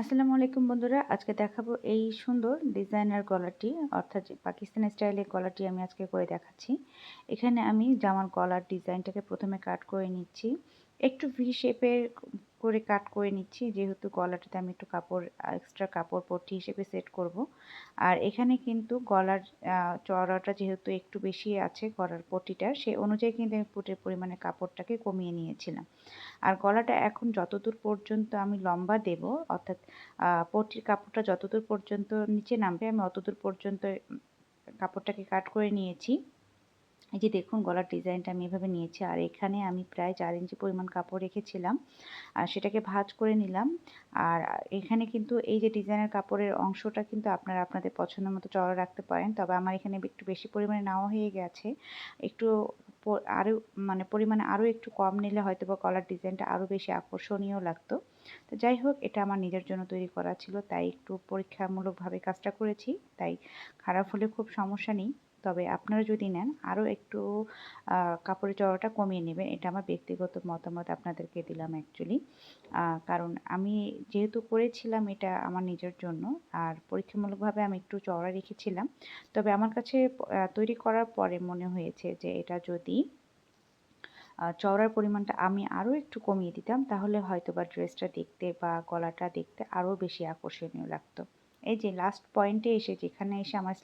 আসসালামু আলাইকুম বন্ধুরা, আজকে দেখাবো এই সুন্দর ডিজাইনার গলাটি, অর্থাৎ যে পাকিস্তানি স্টাইলের গলাটি আমি আজকে করে দেখাচ্ছি। এখানে আমি জামার গলার ডিজাইনটাকে প্রথমে কাট করে নিচ্ছি, একটু ভি শেপের করে কাট করে নিচ্ছি, যেহেতু গলাটাতে আমি একটু কাপড় এক্সট্রা কাপড় পট্টি হিসেবে সেট করব। আর এখানে কিন্তু গলার চওড়াটা যেহেতু একটু বেশি আছে গলার পট্টিটার, সেই অনুযায়ী কিন্তু আমি পুটের পরিমাণে কাপড়টাকে কমিয়ে নিয়েছিলাম। আর গলাটা এখন যতদূর পর্যন্ত আমি লম্বা দেব, অর্থাৎ পট্টির কাপড়টা যতদূর পর্যন্ত নিচে নামবে আমি অতদূর পর্যন্ত কাপড়টাকে কাট করে নিয়েছি। এই যে দেখুন গলার ডিজাইনটা আমি এভাবে নিয়েছি। আর এখানে আমি প্রায় 4 ইঞ্চি পরিমাণ কাপড় রেখেছিলাম, আর সেটাকে ভাঁজ করে নিলাম। আর এখানে কিন্তু এই যে ডিজাইনের কাপড়ের অংশটা কিন্তু আপনারা আপনাদের পছন্দের মতো চওড়া রাখতে পারেন, তবে আমার এখানে একটু বেশি পরিমাণে নেওয়া হয়ে গেছে। একটু আরও মানে পরিমাণে আরও একটু কম নিলে হয়তো বা গলার ডিজাইনটা আরও বেশি আকর্ষণীয় লাগতো। তো যাই হোক, এটা আমার নিজের জন্য তৈরি করা ছিল, তাই একটু পরীক্ষামূলকভাবে কাজটা করেছি, তাই খারাপ হলে খুব সমস্যা নেই। তবে আপনারা যদি নেন আরও একটু কাপড়ের চওড়াটা কমিয়ে নেবেন, এটা আমার ব্যক্তিগত মতামত আপনাদেরকে দিলাম অ্যাকচুয়ালি। কারণ আমি যেহেতু করেছিলাম এটা আমার নিজের জন্য, আর পরীক্ষামূলকভাবে আমি একটু চওড়া রেখেছিলাম। তবে আমার কাছে তৈরি করার পরে মনে হয়েছে যে এটা যদি চওড়ার পরিমাণটা আমি আরও একটু কমিয়ে দিতাম, তাহলে হয়তো বা ড্রেসটা দেখতে বা গলাটা দেখতে আরও বেশি আকর্ষণীয় লাগতো। এই যে লাস্ট পয়েন্টে এসে, যেখানে এসে আমার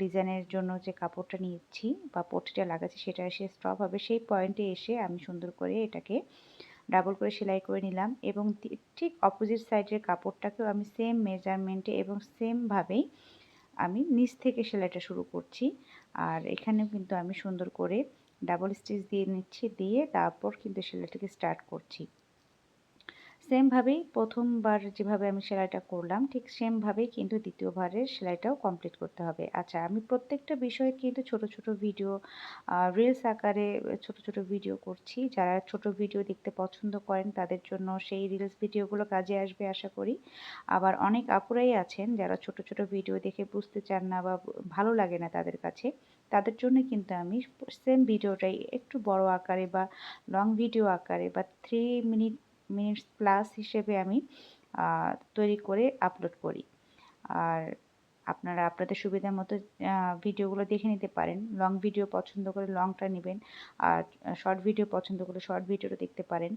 ডিজাইনের জন্য যে কাপড়টা নিচ্ছি বা পট্টিটা লাগাচ্ছি সেটা এসে স্টপ হবে, সেই পয়েন্টে এসে আমি সুন্দর করে এটাকে ডাবল করে সেলাই করে নিলাম, এবং ঠিক অপোজিট সাইডের কাপড়টাকেও আমি সেম মেজারমেন্টে এবং সেমভাবেই আমি নিচ থেকে সেলাইটা শুরু করছি। আর এখানেও কিন্তু আমি সুন্দর করে ডাবল স্টিচ দিয়ে নিচ্ছি, দিয়ে তারপর কিন্তু সেলাইটাকে স্টার্ট করছি। সেমভাবেই প্রথমবার যেভাবে আমি সেলাইটা করলাম ঠিক সেমভাবেই কিন্তু দ্বিতীয়বারের সেলাইটাও কমপ্লিট করতে হবে। আচ্ছা, আমি প্রত্যেকটা বিষয়ে কিন্তু ছোট ছোট ভিডিও রিলস আকারে ছোট ছোট ভিডিও করছি। যারা ছোট ভিডিও দেখতে পছন্দ করেন তাদের জন্য সেই রিলস ভিডিওগুলো কাজে আসবে আশা করি। আবার অনেক আপুরাই আছেন যারা ছোট ছোট ভিডিও দেখে বুঝতে চান না বা ভালো লাগে না তাদের কাছে, তাদের জন্য কিন্তু আমি সেম ভিডিওটাই একটু বড় আকারে বা লং ভিডিও আকারে বা 3 মিনিটস প্লাস হিসেবে আমি তৈরি করে আপলোড করি। আর আপনারা আপনাদের সুবিধা মতো ভিডিওগুলো দেখে নিতে পারেন। লং ভিডিও পছন্দ করে লংটা নেবেন, আর শর্ট ভিডিও পছন্দ করলে শর্ট ভিডিওটা দেখতে পারেন।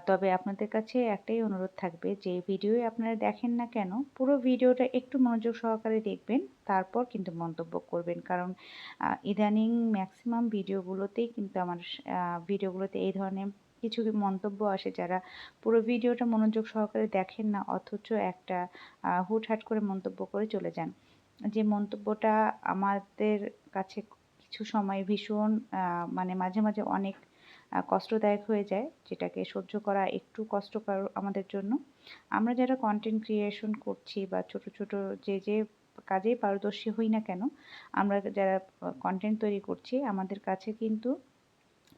তবে আপনাদের কাছে একটাই অনুরোধ থাকবে, যে ভিডিওই আপনারা দেখেন না কেন পুরো ভিডিওটা একটু মনোযোগ সহকারে দেখবেন, তারপর কিন্তু মন্তব্য করবেন। কারণ ইদানিং ম্যাক্সিমাম ভিডিওগুলোতেই কিন্তু আমার ভিডিওগুলোতে এই ধরনের কিছু মন্তব্য আসে, যারা পুরো ভিডিওটা মনোযোগ সহকারে দেখেন না, অথচ একটা হুটহাট করে মন্তব্য করে চলে যান। যে মন্তব্যটা আমাদের কাছে কিছু সময় ভীষণ মানে মাঝে মাঝে অনেক কষ্টদায়ক হয়ে যায়, যেটাকে সহ্য করা একটু কষ্টকর আমাদের জন্য। আমরা যারা কন্টেন্ট ক্রিয়েশন করছি বা ছোট ছোট যে কাজেই পারদর্শী হই না কেন, আমরা যারা কন্টেন্ট তৈরি করছি আমাদের কাছে কিন্তু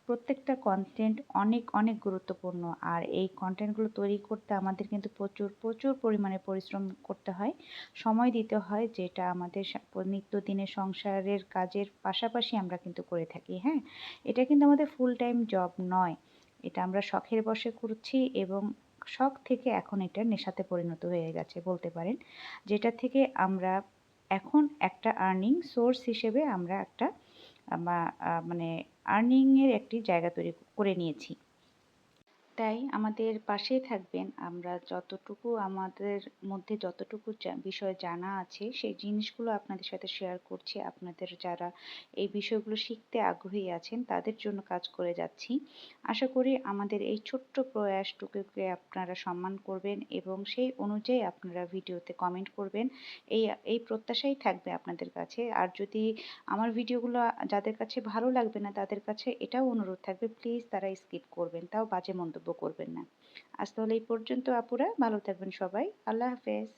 প্রত্যেকটা কন্টেন্ট অনেক অনেক গুরুত্বপূর্ণ। আর এই কন্টেন্টগুলো তৈরি করতে আমাদের কিন্তু প্রচুর প্রচুর পরিমাণে পরিশ্রম করতে হয়, সময় দিতে হয়, যেটা আমাদের নিত্যদিনের সংসারের কাজের পাশাপাশি আমরা কিন্তু করে থাকি। হ্যাঁ, এটা কিন্তু আমাদের ফুল টাইম জব নয়, এটা আমরা শখের বশে করছি, এবং শখ থেকে এখন এটা নেশাতে পরিণত হয়ে গেছে বলতে পারেন, যেটা থেকে আমরা এখন একটা আর্নিং সোর্স হিসেবে আমরা একটা মানে আর্নিংয়ের একটি জায়গা তৈরি করে নিয়েছি। তাই আমাদের পাশেই থাকবেন। আমরা যতটুকু আমাদের মধ্যে যতটুকু বিষয় জানা আছে সেই জিনিসগুলো আপনাদের সাথে শেয়ার করছি। আপনাদের যারা এই বিষয়গুলো শিখতে আগ্রহী আছেন তাদের জন্য কাজ করে যাচ্ছি। আশা করি আমাদের এই ছোট্ট প্রয়াসটুকুকে আপনারা সম্মান করবেন, এবং সেই অনুযায়ী আপনারা ভিডিওতে কমেন্ট করবেন। এই এই প্রত্যাশাই থাকবে আপনাদের কাছে। আর যদি আমার ভিডিওগুলো যাদের কাছে ভালো লাগবে না তাদের কাছে এটাও অনুরোধ থাকবে, প্লিজ তারা স্কিপ করবেন, তাও বাজে মন্তব্য করবেন না। আজ তাহলে এই পর্যন্ত আপুরা, ভালো থাকবেন সবাই। আল্লাহ হাফেজ।